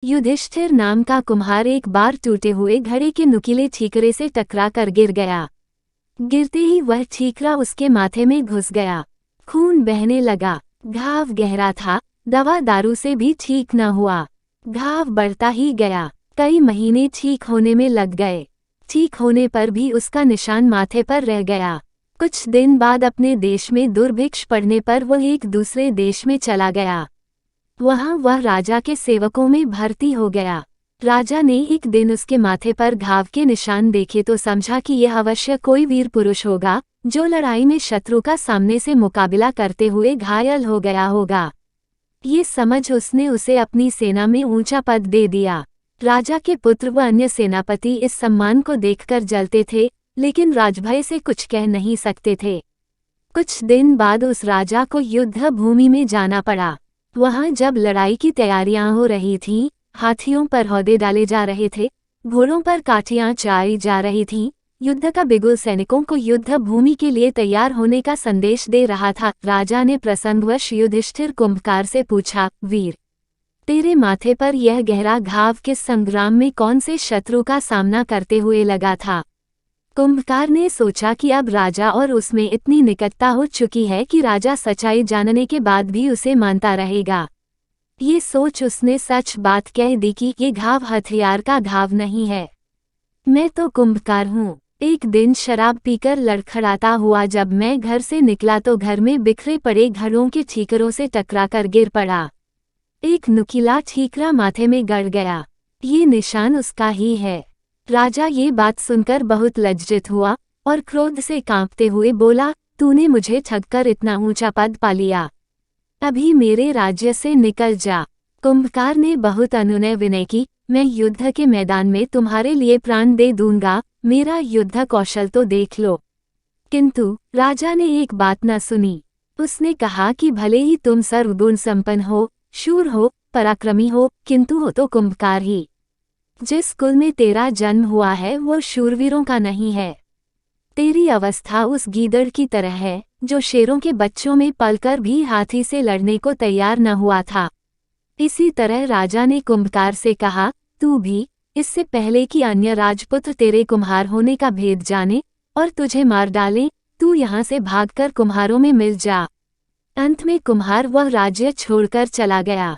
युधिष्ठिर नाम का कुम्हार एक बार टूटे हुए घड़े के नुकीले ठीकरे से टकरा कर गिर गया। गिरते ही वह ठीकरा उसके माथे में घुस गया। खून बहने लगा। घाव गहरा था, दवा दारू से भी ठीक न हुआ। घाव बढ़ता ही गया। कई महीने ठीक होने में लग गए। ठीक होने पर भी उसका निशान माथे पर रह गया। कुछ दिन बाद अपने देश में दुर्भिक्ष पड़ने पर वह एक दूसरे देश में चला गया। वहां वह राजा के सेवकों में भर्ती हो गया। राजा ने एक दिन उसके माथे पर घाव के निशान देखे तो समझा कि यह अवश्य कोई वीर पुरुष होगा, जो लड़ाई में शत्रु का सामने से मुकाबला करते हुए घायल हो गया होगा। ये समझ उसने उसे अपनी सेना में ऊंचा पद दे दिया। राजा के पुत्र व अन्य सेनापति इस सम्मान को देखकर जलते थे, लेकिन राजभय से कुछ कह नहीं सकते थे। कुछ दिन बाद उस राजा को युद्ध भूमि में जाना पड़ा। वहां जब लड़ाई की तैयारियां हो रही थीं, हाथियों पर हौदे डाले जा रहे थे, घोड़ों पर काठियां चढ़ाई जा रही थीं, युद्ध का बिगुल सैनिकों को युद्ध भूमि के लिए तैयार होने का संदेश दे रहा था। राजा ने प्रसंगवश युधिष्ठिर कुंभकार से पूछा, वीर, तेरे माथे पर यह गहरा घाव किस संग्राम में कौन से शत्रु का सामना करते हुए लगा था? कुंभकार ने सोचा कि अब राजा और उसमें इतनी निकटता हो चुकी है कि राजा सच्चाई जानने के बाद भी उसे मानता रहेगा। ये सोच उसने सच बात कह दी कि ये घाव हथियार का घाव नहीं है। मैं तो कुंभकार हूँ। एक दिन शराब पीकर लड़खड़ाता हुआ जब मैं घर से निकला तो घर में बिखरे पड़े घड़ों के ठीकरों से टकराकर गिर पड़ा। एक नुकीला ठीकरा माथे में गड़ गया। ये निशान उसका ही है। राजा ये बात सुनकर बहुत लज्जित हुआ और क्रोध से कांपते हुए बोला, तूने मुझे ठगकर इतना ऊंचा पद पा लिया। अभी मेरे राज्य से निकल जा। कुंभकार ने बहुत अनुनय विनय की, मैं युद्ध के मैदान में तुम्हारे लिए प्राण दे दूंगा, मेरा युद्ध कौशल तो देख लो। किंतु राजा ने एक बात न सुनी। उसने कहा कि भले ही तुम सर्वगुण संपन्न हो, शूर हो, पराक्रमी हो, किंतु हो तो कुंभकार ही। जिस कुल में तेरा जन्म हुआ है वो शूरवीरों का नहीं है। तेरी अवस्था उस गीदड़ की तरह है जो शेरों के बच्चों में पलकर भी हाथी से लड़ने को तैयार न हुआ था। इसी तरह राजा ने कुंभकार से कहा, तू भी इससे पहले कि अन्य राजपुत्र तेरे कुम्हार होने का भेद जाने और तुझे मार डालें, तू यहाँ से भागकर कुम्हारों में मिल जा। अंत में कुम्हार वह राज्य छोड़कर चला गया।